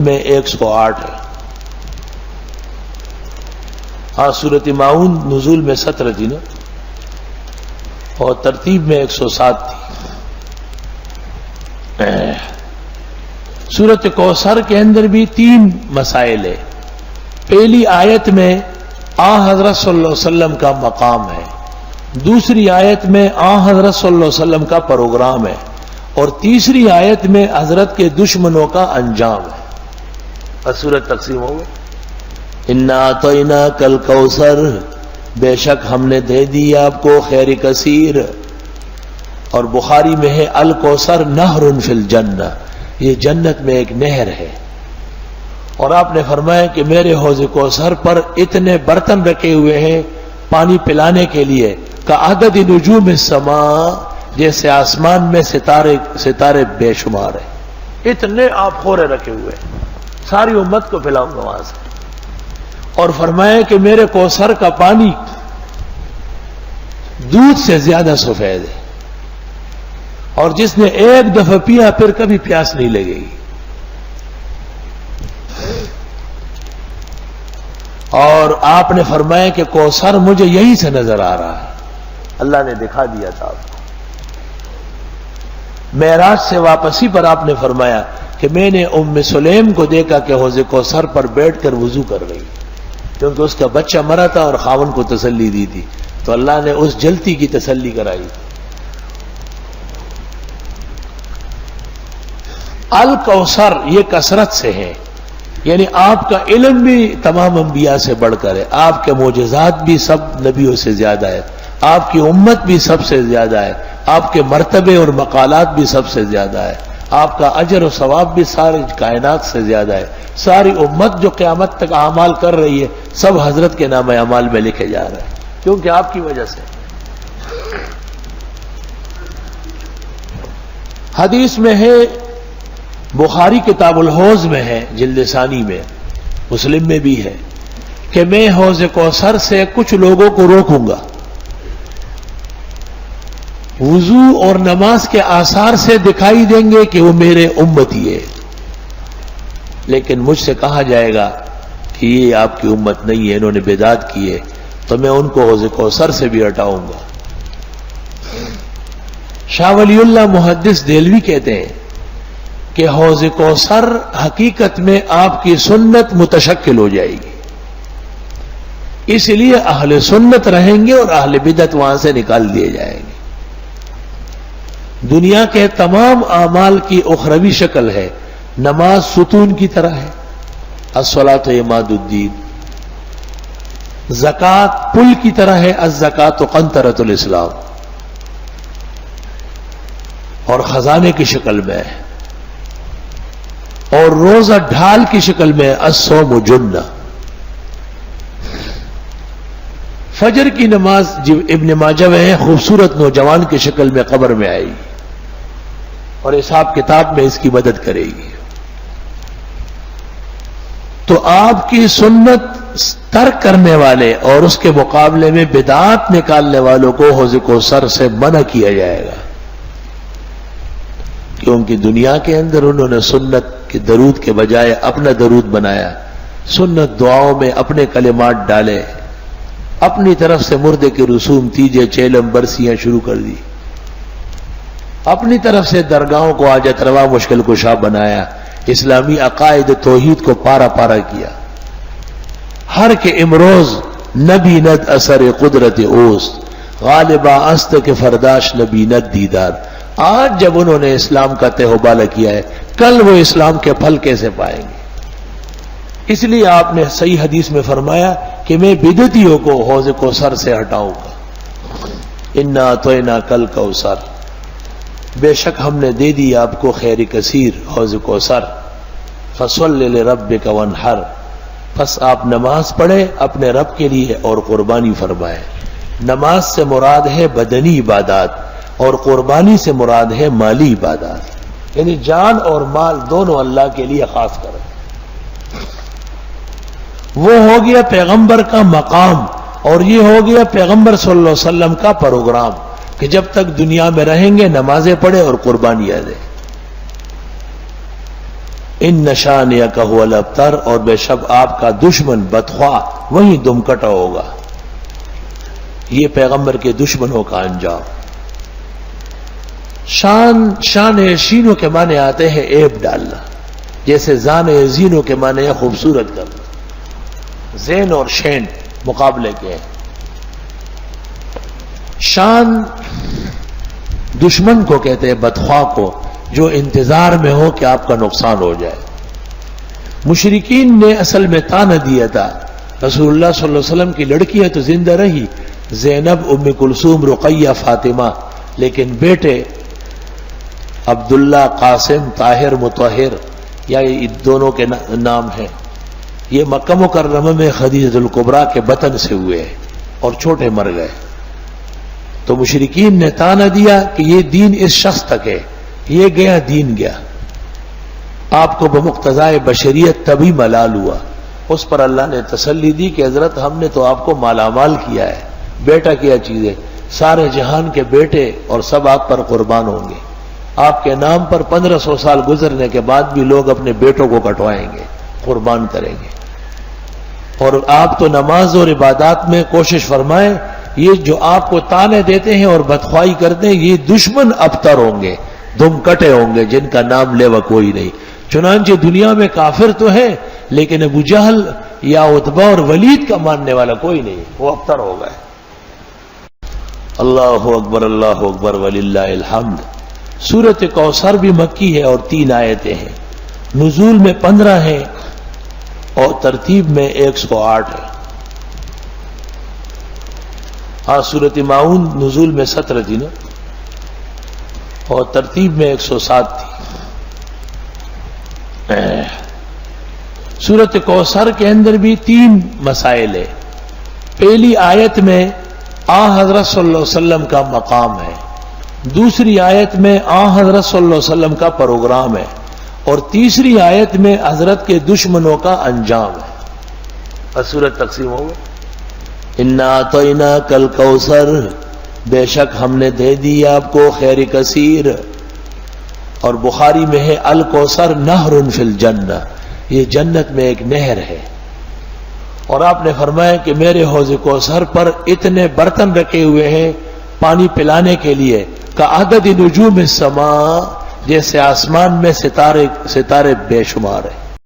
میں 108 ہے اور سورۃ ماؤن نزول میں 17 تھی نا، اور ترتیب میں 107 تھی۔ سورۃ کوثر کے اندر بھی 3 مسائل ہے۔ پہلی آیت میں حضرت صلی اللہ علیہ وسلم کا مقام ہے، دوسری آیت میں حضرت صلی اللہ علیہ وسلم کا پروگرام ہے، اور تیسری آیت میں حضرت کے دشمنوں کا انجام ہے۔ اور سورت تقسیم ہو گئی، انا اعطیناک الکوثر، بے شک ہم نے دے دی آپ کو خیر کثیر۔ اور بخاری میں ہے الکوثر نہر فی الجنہ، یہ جنت میں ایک نہر ہے۔ اور آپ نے فرمایا کہ میرے حوض کوثر پر اتنے برتن رکھے ہوئے ہیں پانی پلانے کے لیے کہ عدد نجوم السماء، جیسے آسمان میں ستارے بے شمار ہیں، اتنے آپ خورے رکھے ہوئے ہیں، ساری امت کو پلاؤں گا وہاں سے۔ اور فرمایا کہ میرے کوثر کا پانی دودھ سے زیادہ سفید ہے، اور جس نے ایک دفعہ پیا پھر کبھی پیاس نہیں لگے گی۔ اور آپ نے فرمایا کہ کوثر مجھے یہیں سے نظر آ رہا ہے، اللہ نے دکھا دیا تھا آپ کو۔ معراج سے واپسی پر آپ نے فرمایا کہ میں نے ام سلیم کو دیکھا کہ حوض کوثر پر بیٹھ کر وضو کر رہی، کیونکہ اس کا بچہ مرا تھا اور خاوند کو تسلی دی تھی، تو اللہ نے اس جلتی کی تسلی کرائی۔ الکوثر یہ کثرت سے ہے، یعنی آپ کا علم بھی تمام انبیاء سے بڑھ کر ہے، آپ کے معجزات بھی سب نبیوں سے زیادہ ہے، آپ کی امت بھی سب سے زیادہ ہے، آپ کے مرتبے اور مقالات بھی سب سے زیادہ ہے، آپ کا اجر و ثواب بھی ساری کائنات سے زیادہ ہے۔ ساری امت جو قیامت تک اعمال کر رہی ہے سب حضرت کے نام اعمال میں لکھے جا رہے ہیں، کیونکہ آپ کی وجہ سے۔ حدیث میں ہے، بخاری کتاب الحوض میں ہے جلد ثانی میں، مسلم میں بھی ہے کہ میں حوض کوثر سے کچھ لوگوں کو روکوں گا، وضو اور نماز کے آثار سے دکھائی دیں گے کہ وہ میرے امتی ہے، لیکن مجھ سے کہا جائے گا کہ یہ آپ کی امت نہیں ہے، انہوں نے بدعت کی ہے، تو میں ان کو حوض کوثر سے بھی ہٹاؤں گا۔ شاہ ولی اللہ محدث دہلوی کہتے ہیں کہ حوض کوثر حقیقت میں آپ کی سنت متشکل ہو جائے گی، اس لیے اہل سنت رہیں گے اور اہل بدعت وہاں سے نکال دیے جائیں گے۔ دنیا کے تمام اعمال کی اخروی شکل ہے، نماز ستون کی طرح ہے، الصلاۃ عماد الدین، زکوٰۃ پل کی طرح ہے، الزکوٰۃ قنطرۃ الاسلام، اور خزانے کی شکل میں ہے، اور روزہ ڈھال کی شکل میں الصوم جنہ۔ فجر کی نماز ابن ماجہ میں ہے، خوبصورت نوجوان کی شکل میں قبر میں آئے گی اور حساب کتاب میں اس کی مدد کرے گی۔ تو آپ کی سنت ترک کرنے والے اور اس کے مقابلے میں بدعات نکالنے والوں کو حوض کوثر سے منع کیا جائے گا، کیونکہ دنیا کے اندر انہوں نے سنت کے درود کے بجائے اپنا درود بنایا، سنت دعاؤں میں اپنے کلمات ڈالے، اپنی طرف سے مردے کے رسوم تیجے چیلم برسیاں شروع کر دی، اپنی طرف سے درگاہوں کو حاجت روا مشکل کشا بنایا، اسلامی عقائد توحید کو پارا پارا کیا۔ ہر کے امروز نبی ند اثر قدرت اوست، غالبہ است کے فرداش نبی ند دیدار۔ آج جب انہوں نے اسلام کا تہوبالہ کیا ہے، کل وہ اسلام کے پھل کیسے پائیں گے؟ اس لیے آپ نے صحیح حدیث میں فرمایا کہ میں بدعتیوں کو حوض کوثر سے ہٹاؤں گا۔ انا اعطیناک الکوثر، بے شک ہم نے دے دی آپ کو خیر کثیر حوض کوثر، فصل لربک وانحر، پس آپ نماز پڑھیں اپنے رب کے لیے اور قربانی فرمائیں۔ نماز سے مراد ہے بدنی عبادات اور قربانی سے مراد ہے مالی عبادات، یعنی جان اور مال دونوں اللہ کے لیے خاص کریں۔ وہ ہو گیا پیغمبر کا مقام، اور یہ ہو گیا پیغمبر صلی اللہ علیہ وسلم کا پروگرام کہ جب تک دنیا میں رہیں گے نمازیں پڑھیں اور قربانیاں دیں۔ ان نشانیک هو الابتر، اور بے شک آپ کا دشمن بدخواہ وہی دم کٹا ہوگا۔ یہ پیغمبر کے دشمنوں کا انجام۔ شان شینوں کے معنی آتے ہیں عیب ڈالنا، جیسے زان زینوں کے معنی ہے خوبصورت کرنا۔ زین اور شین مقابلے کے ہیں۔ شان دشمن کو کہتے ہیں، بدخواہ کو، جو انتظار میں ہو کہ آپ کا نقصان ہو جائے۔ مشرکین نے اصل میں تانا دیا تھا، رسول اللہ صلی اللہ علیہ وسلم کی لڑکی ہے تو زندہ رہی، زینب، ام کلثوم، رقیہ، فاطمہ، لیکن بیٹے عبداللہ، قاسم، طاہر، مطہر، یا یہ دونوں کے نام ہیں، یہ مکہ مکرمہ میں خدیجہ الکبریٰ کے بطن سے ہوئے اور چھوٹے مر گئے۔ تو مشرکین نے تانا دیا کہ یہ دین اس شخص تک ہے، یہ گیا دین گیا۔ آپ کو بمقتضائے بشریت تبھی ملال ہوا۔ اس پر اللہ نے تسلی دی کہ حضرت ہم نے تو آپ کو مالا مال کیا ہے، بیٹا کیا چیز ہے، سارے جہان کے بیٹے اور سب آپ پر قربان ہوں گے۔ آپ کے نام پر 1500 سال گزرنے کے بعد بھی لوگ اپنے بیٹوں کو کٹوائیں گے، قربان کریں گے۔ اور آپ تو نماز اور عبادات میں کوشش فرمائیں، یہ جو آپ کو تانے دیتے ہیں اور بدخواہی کرتے ہیں، یہ دشمن ابتر ہوں گے، دم کٹے ہوں گے، جن کا نام لیوا کوئی نہیں۔ چنانچہ دنیا میں کافر تو ہے، لیکن ابو جہل یا عتبہ اور ولید کا ماننے والا کوئی نہیں، وہ ابتر ہو گئے۔ اللہ اکبر وللہ الحمد۔ سورۃ کوثر بھی مکی ہے اور 3 آیتیں ہیں، نزول میں 15 ہیں اور ترتیب میں 108 ہے۔ ہاں، سورۃ ماعون نزول میں 17 تھی نا، اور ترتیب میں 107 تھی۔ سورۃ کوثر کے اندر بھی 3 مسائل ہیں۔ پہلی آیت میں حضرت صلی اللہ علیہ وسلم کا مقام ہے، دوسری آیت میں حضرت صلی اللہ علیہ وسلم کا پروگرام ہے، اور تیسری آیت میں حضرت کے دشمنوں کا انجام ہے۔ اور سورت تقسیم ہو گئی۔ انا اعطیناک الکوثر، بے شک ہم نے دے دی آپ کو خیر کثیر۔ اور بخاری میں ہے الکوثر نہر فی الجنہ، یہ جنت میں ایک نہر ہے۔ اور آپ نے فرمایا کہ میرے حوض کوثر پر اتنے برتن رکھے ہوئے ہیں پانی پلانے کے لیے، کعدد نجوم السماء، جیسے آسمان میں ستارے بے شمار ہیں۔